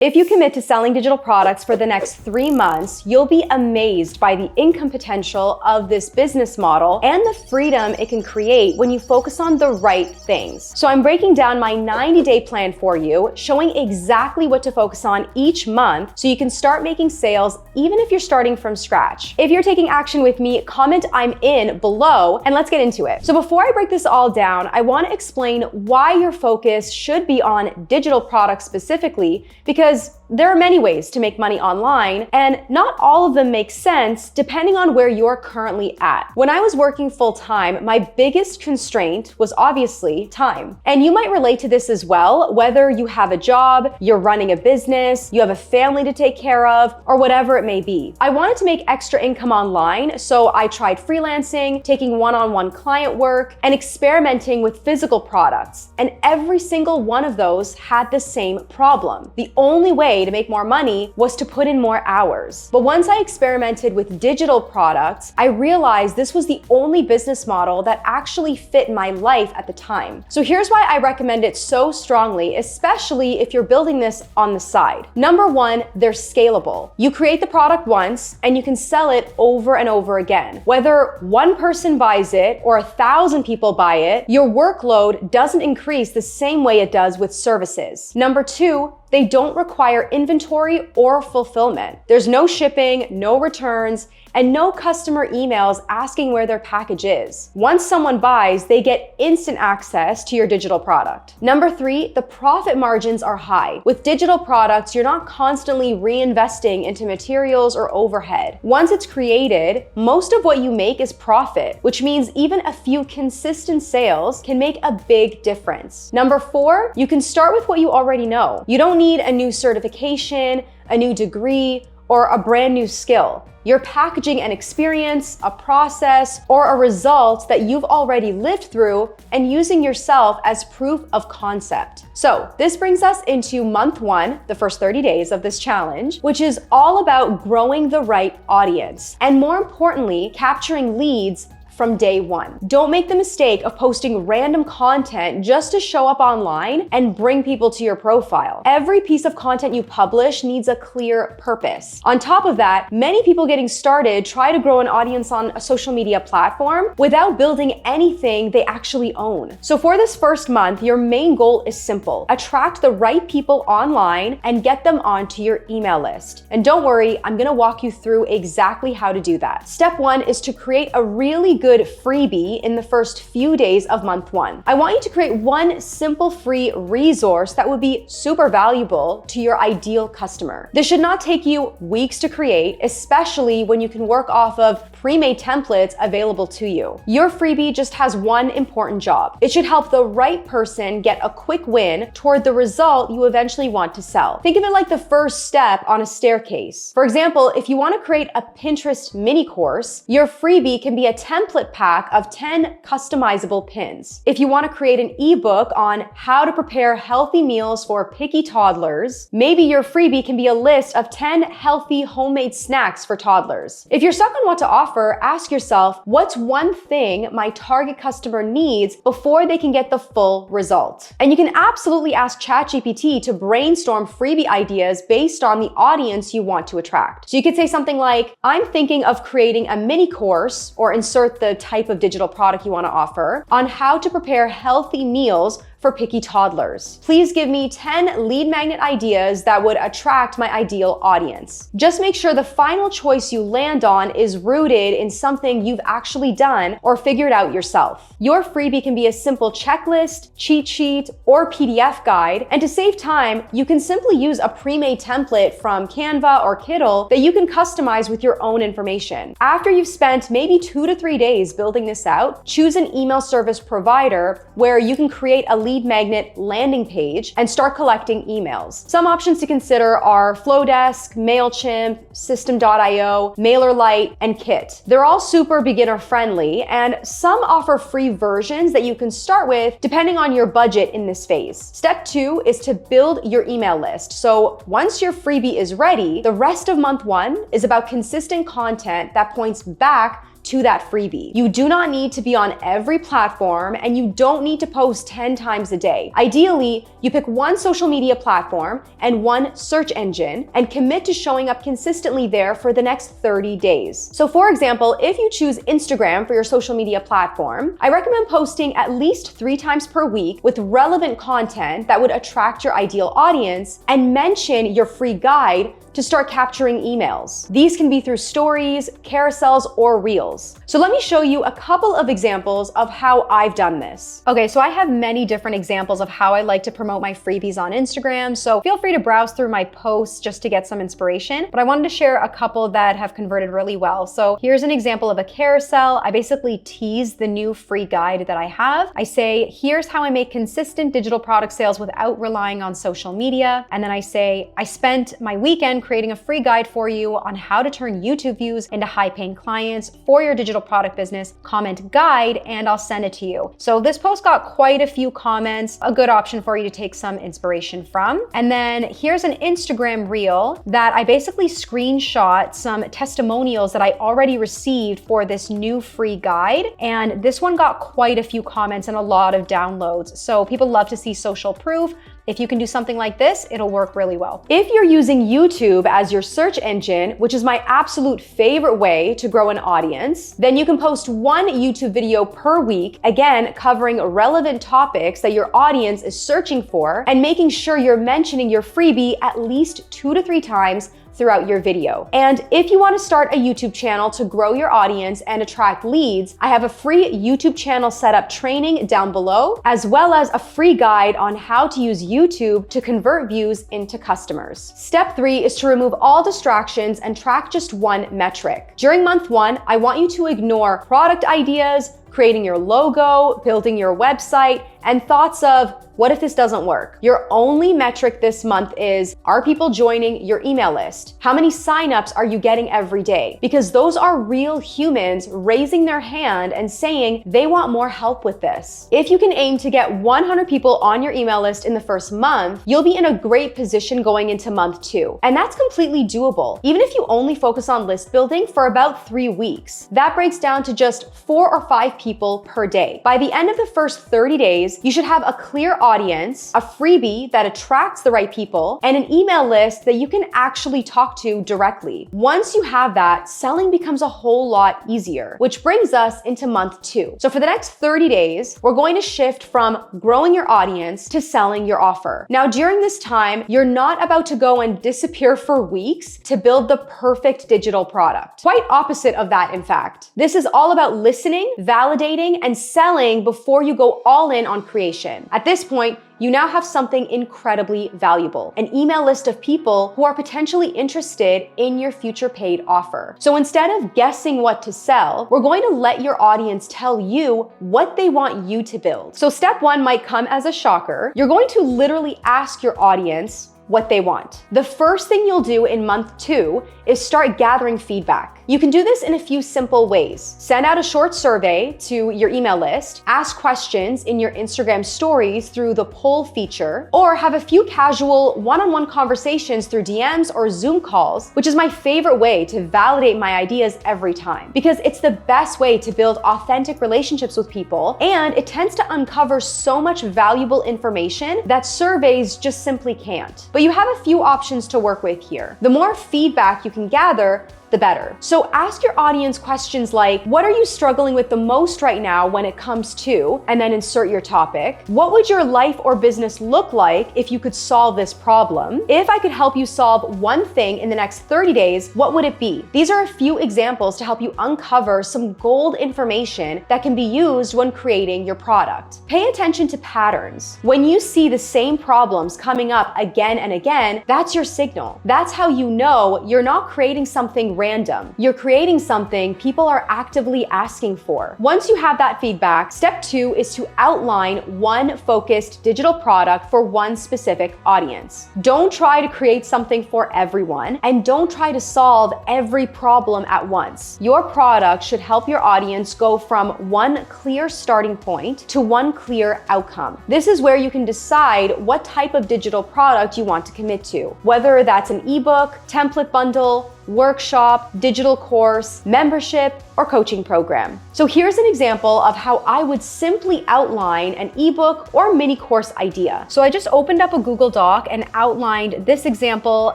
If you commit to selling digital products for the next 3 months, you'll be amazed by the income potential of this business model and the freedom it can create when you focus on the right things. So I'm breaking down my 90-day plan for you, showing exactly what to focus on each month so you can start making sales even if you're starting from scratch. If you're taking action with me, comment "I'm in" below and let's get into it. So before I break this all down, I want to explain why your focus should be on digital products specifically, because there are many ways to make money online, and not all of them make sense depending on where you're currently at. When I was working full-time, my biggest constraint was obviously time. And you might relate to this as well, whether you have a job, you're running a business, you have a family to take care of, or whatever it may be. I wanted to make extra income online, so I tried freelancing, taking one-on-one client work, and experimenting with physical products. And every single one of those had the same problem. The only way to make more money was to put in more hours. But once I experimented with digital products, I realized this was the only business model that actually fit my life at the time. So here's why I recommend it so strongly, especially if you're building this on the side. Number one, they're scalable. You create the product once and you can sell it over and over again. Whether one person buys it or 1,000 people buy it, your workload doesn't increase the same way it does with services. Number two, they don't require inventory or fulfillment. There's no shipping, no returns, and no customer emails asking where their package is. Once someone buys, they get instant access to your digital product. Number three, the profit margins are high. With digital products, you're not constantly reinvesting into materials or overhead. Once it's created, most of what you make is profit, which means even a few consistent sales can make a big difference. Number four, you can start with what you already know. You don't need a new certification, a new degree, or a brand new skill. Your packaging and experience, a process, or a result that you've already lived through, and using yourself as proof of concept. So this brings us into month one, the first 30 days of this challenge, which is all about growing the right audience, and more importantly, capturing leads from day one. Don't make the mistake of posting random content just to show up online and bring people to your profile. Every piece of content you publish needs a clear purpose. On top of that, many people getting started try to grow an audience on a social media platform without building anything they actually own. So for this first month, your main goal is simple. Attract the right people online and get them onto your email list. And don't worry, I'm gonna walk you through exactly how to do that. Step one is to create a really good freebie in the first few days of month one. I want you to create one simple free resource that would be super valuable to your ideal customer. This should not take you weeks to create, especially when you can work off of pre-made templates available to you. Your freebie just has one important job. It should help the right person get a quick win toward the result you eventually want to sell. Think of it like the first step on a staircase. For example, if you want to create a Pinterest mini course, your freebie can be a template pack of 10 customizable pins. If you want to create an ebook on how to prepare healthy meals for picky toddlers, maybe your freebie can be a list of 10 healthy homemade snacks for toddlers. If you're stuck on what to offer, ask yourself, what's one thing my target customer needs before they can get the full result? And you can absolutely ask ChatGPT to brainstorm freebie ideas based on the audience you want to attract. So you could say something like, I'm thinking of creating a mini course, or insert the type of digital product you want to offer, on how to prepare healthy meals for picky toddlers. Please give me 10 lead magnet ideas that would attract my ideal audience. Just make sure the final choice you land on is rooted in something you've actually done or figured out yourself. Your freebie can be a simple checklist, cheat sheet, or PDF guide, and to save time, you can simply use a pre-made template from Canva or Kittl that you can customize with your own information. After you've spent maybe 2 to 3 days building this out, choose an email service provider where you can create a lead magnet landing page and start collecting emails. Some options to consider are Flowdesk, MailChimp, System.io, MailerLite, and Kit. They're all super beginner friendly, and some offer free versions that you can start with depending on your budget in this phase. Step two is to build your email list. So once your freebie is ready, the rest of month one is about consistent content that points back to that freebie. You do not need to be on every platform, and you don't need to post 10 times a day. Ideally, you pick one social media platform and one search engine and commit to showing up consistently there for the next 30 days. So for example, if you choose Instagram for your social media platform, I recommend posting at least 3 times per week with relevant content that would attract your ideal audience, and mention your free guide to start capturing emails. These can be through stories, carousels, or reels. So let me show you a couple of examples of how I've done this. Okay, so I have many different examples of how I like to promote my freebies on Instagram, so feel free to browse through my posts just to get some inspiration, but I wanted to share a couple that have converted really well. So here's an example of a carousel. I basically tease the new free guide that I have. I say, here's how I make consistent digital product sales without relying on social media. And then I say, I spent my weekend creating a free guide for you on how to turn YouTube views into high-paying clients for your digital product business. Comment guide and I'll send it to you. So this post got quite a few comments, a good option for you to take some inspiration from. And then here's an Instagram reel that I basically screenshot some testimonials that I already received for this new free guide. And this one got quite a few comments and a lot of downloads. So people love to see social proof. If you can do something like this, it'll work really well. If you're using YouTube as your search engine, which is my absolute favorite way to grow an audience, then you can post one YouTube video per week, again, covering relevant topics that your audience is searching for, and making sure you're mentioning your freebie at least 2 to 3 times throughout your video. And if you want to start a YouTube channel to grow your audience and attract leads, I have a free YouTube channel setup training down below, as well as a free guide on how to use YouTube to convert views into customers. Step 3 is to remove all distractions and track just one metric. During month 1, I want you to ignore product ideas, creating your logo, building your website, and thoughts of, what if this doesn't work? Your only metric this month is, are people joining your email list? How many signups are you getting every day? Because those are real humans raising their hand and saying they want more help with this. If you can aim to get 100 people on your email list in the first month, you'll be in a great position going into month 2. And that's completely doable, even if you only focus on list building for about 3 weeks. That breaks down to just 4 or 5 people per day. By the end of the first 30 days, you should have a clear audience, a freebie that attracts the right people, and an email list that you can actually talk to directly. Once you have that, selling becomes a whole lot easier, which brings us into month 2. So for the next 30 days, we're going to shift from growing your audience to selling your offer. Now, during this time, you're not about to go and disappear for weeks to build the perfect digital product. Quite opposite of that, in fact. This is all about listening, validating, and selling before you go all in on creation. At this point, you now have something incredibly valuable, an email list of people who are potentially interested in your future paid offer. So instead of guessing what to sell, we're going to let your audience tell you what they want you to build. So step 1 might come as a shocker. You're going to literally ask your audience what they want. The first thing you'll do in month 2 is start gathering feedback. You can do this in a few simple ways. Send out a short survey to your email list, ask questions in your Instagram stories through the poll feature, or have a few casual one-on-one conversations through DMs or Zoom calls, which is my favorite way to validate my ideas every time, because it's the best way to build authentic relationships with people, and it tends to uncover so much valuable information that surveys just simply can't. But you have a few options to work with here. The more feedback you can gather, the better. So ask your audience questions like, what are you struggling with the most right now when it comes to, and then insert your topic. What would your life or business look like if you could solve this problem? If I could help you solve one thing in the next 30 days, what would it be? These are a few examples to help you uncover some gold information that can be used when creating your product. Pay attention to patterns. When you see the same problems coming up again and again, that's your signal. That's how you know you're not creating something random. You're creating something people are actively asking for. Once you have that feedback, step 2 is to outline one focused digital product for one specific audience. Don't try to create something for everyone, and don't try to solve every problem at once. Your product should help your audience go from one clear starting point to one clear outcome. This is where you can decide what type of digital product you want to commit to, whether that's an ebook, template bundle, workshop, digital course, membership, or coaching program. So here's an example of how I would simply outline an ebook or mini course idea. So I just opened up a Google Doc and outlined this example,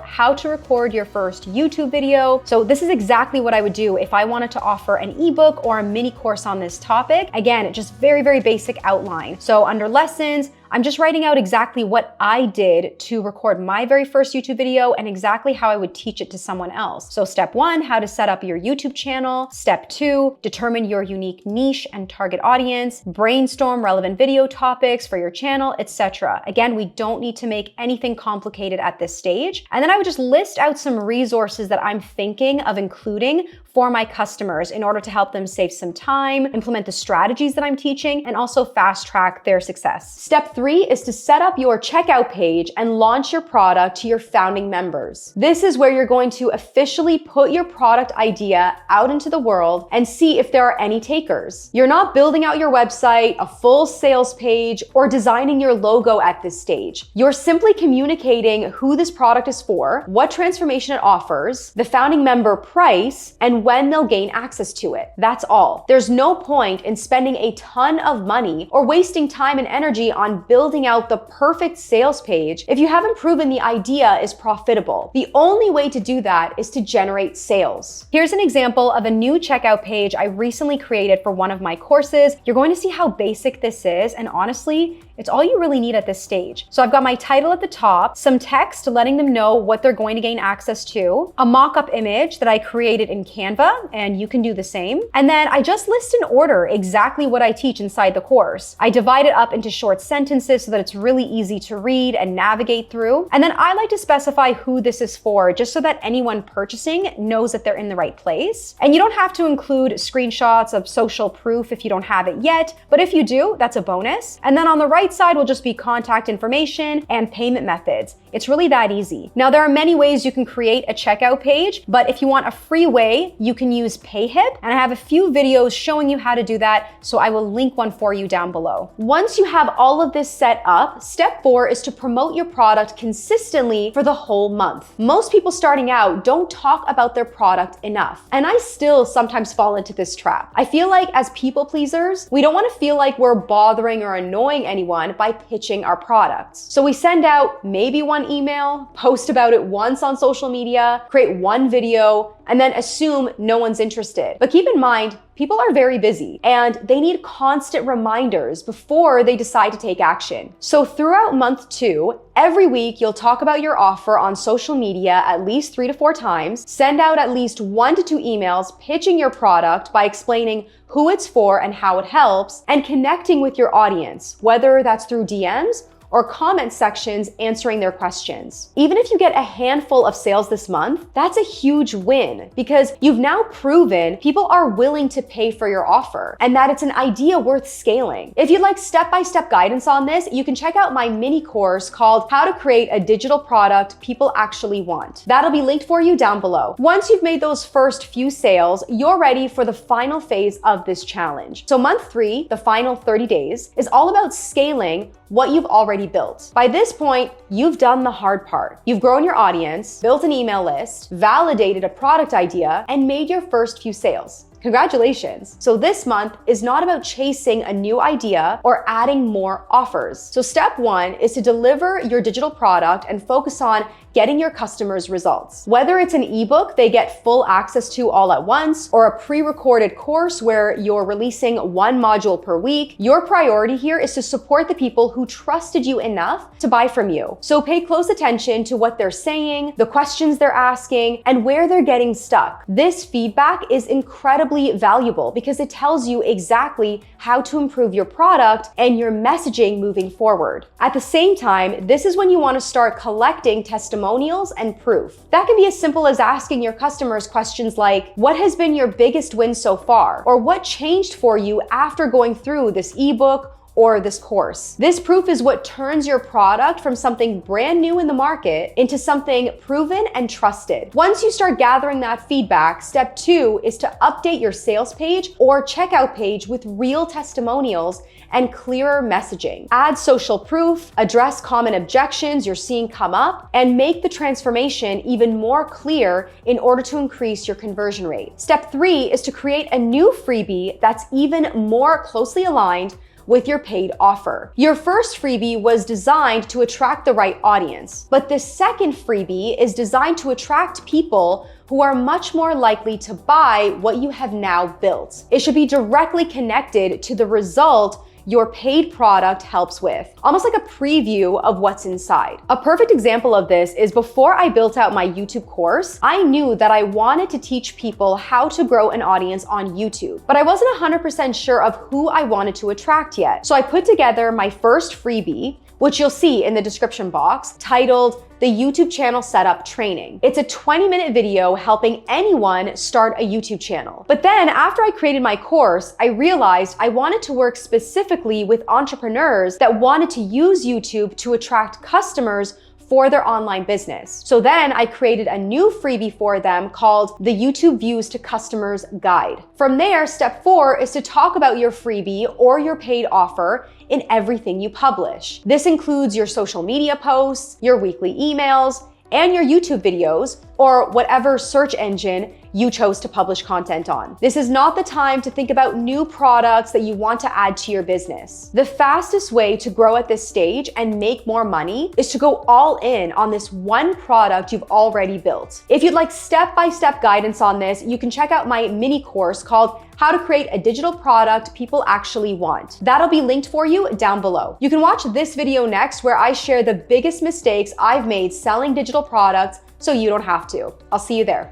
how to record your first YouTube video. So this is exactly what I would do if I wanted to offer an ebook or a mini course on this topic. Again, just very, very basic outline. So under lessons, I'm just writing out exactly what I did to record my very first YouTube video and exactly how I would teach it to someone else. So step 1, how to set up your YouTube channel. Step 2, determine your unique niche and target audience. Brainstorm relevant video topics for your channel, etc. Again, we don't need to make anything complicated at this stage. And then I would just list out some resources that I'm thinking of including for my customers in order to help them save some time, implement the strategies that I'm teaching, and also fast track their success. Step 3 is to set up your checkout page and launch your product to your founding members. This is where you're going to officially put your product idea out into the world and see if there are any takers. You're not building out your website, a full sales page, or designing your logo at this stage. You're simply communicating who this product is for, what transformation it offers, the founding member price, and when they'll gain access to it. That's all. There's no point in spending a ton of money or wasting time and energy on building out the perfect sales page if you haven't proven the idea is profitable. The only way to do that is to generate sales. Here's an example of a new checkout page I recently created for one of my courses. You're going to see how basic this is, and honestly, it's all you really need at this stage. So I've got my title at the top, some text letting them know what they're going to gain access to, a mock-up image that I created in Canva, and you can do the same. And then I just list in order exactly what I teach inside the course. I divide it up into short sentences so that it's really easy to read and navigate through. And then I like to specify who this is for, just so that anyone purchasing knows that they're in the right place. And you don't have to include screenshots of social proof if you don't have it yet, but if you do, that's a bonus. And then on the right side will just be contact information and payment methods. It's really that easy. Now, there are many ways you can create a checkout page, but if you want a free way, you can use Payhip, and I have a few videos showing you how to do that, so I will link one for you down below. Once you have all of this set up, step 4 is to promote your product consistently for the whole month. Most people starting out don't talk about their product enough, and I still sometimes fall into this trap. I feel like as people pleasers, we don't want to feel like we're bothering or annoying anyone by pitching our products. So we send out maybe one email, post about it once on social media, create one video, and then assume no one's interested. But keep in mind, people are very busy and they need constant reminders before they decide to take action. So throughout month 2, every week you'll talk about your offer on social media at least 3 to 4 times, send out at least 1 to 2 emails pitching your product by explaining who it's for and how it helps, and connecting with your audience, whether that's through DMs or comment sections answering their questions. Even if you get a handful of sales this month, that's a huge win because you've now proven people are willing to pay for your offer and that it's an idea worth scaling. If you'd like step-by-step guidance on this, you can check out my mini course called How to Create a Digital Product People Actually Want. That'll be linked for you down below. Once you've made those first few sales, you're ready for the final phase of this challenge. So month 3, the final 30 days, is all about scaling what you've already built. By this point, you've done the hard part. You've grown your audience, built an email list, validated a product idea, and made your first few sales. Congratulations. So this month is not about chasing a new idea or adding more offers. So step 1 is to deliver your digital product and focus on getting your customers results. Whether it's an ebook they get full access to all at once, or a pre-recorded course where you're releasing 1 module per week, your priority here is to support the people who trusted you enough to buy from you. So pay close attention to what they're saying, the questions they're asking, and where they're getting stuck. This feedback is incredibly valuable because it tells you exactly how to improve your product and your messaging moving forward. At the same time, this is when you want to start collecting testimonials and proof. That can be as simple as asking your customers questions like, what has been your biggest win so far? Or what changed for you after going through this ebook or this course. This proof is what turns your product from something brand new in the market into something proven and trusted. Once you start gathering that feedback, step 2 is to update your sales page or checkout page with real testimonials and clearer messaging. Add social proof, address common objections you're seeing come up, and make the transformation even more clear in order to increase your conversion rate. Step 3 is to create a new freebie that's even more closely aligned with your paid offer. Your first freebie was designed to attract the right audience, but this second freebie is designed to attract people who are much more likely to buy what you have now built. It should be directly connected to the result your paid product helps with, almost like a preview of what's inside. A perfect example of this is before I built out my YouTube course, I knew that I wanted to teach people how to grow an audience on YouTube, but I wasn't 100% sure of who I wanted to attract yet. So I put together my first freebie, which you'll see in the description box, titled the YouTube Channel Setup Training. It's a 20-minute video helping anyone start a YouTube channel. But then after I created my course, I realized I wanted to work specifically with entrepreneurs that wanted to use YouTube to attract customers for their online business. So then I created a new freebie for them called the YouTube Views to Customers Guide. From there, step 4 is to talk about your freebie or your paid offer in everything you publish. This includes your social media posts, your weekly emails, and your YouTube videos, or whatever search engine you chose to publish content on. This is not the time to think about new products that you want to add to your business. The fastest way to grow at this stage and make more money is to go all in on this one product you've already built. If you'd like step-by-step guidance on this, you can check out my mini course called How to Create a Digital Product People Actually Want. That'll be linked for you down below. You can watch this video next where I share the biggest mistakes I've made selling digital products so you don't have to. I'll see you there.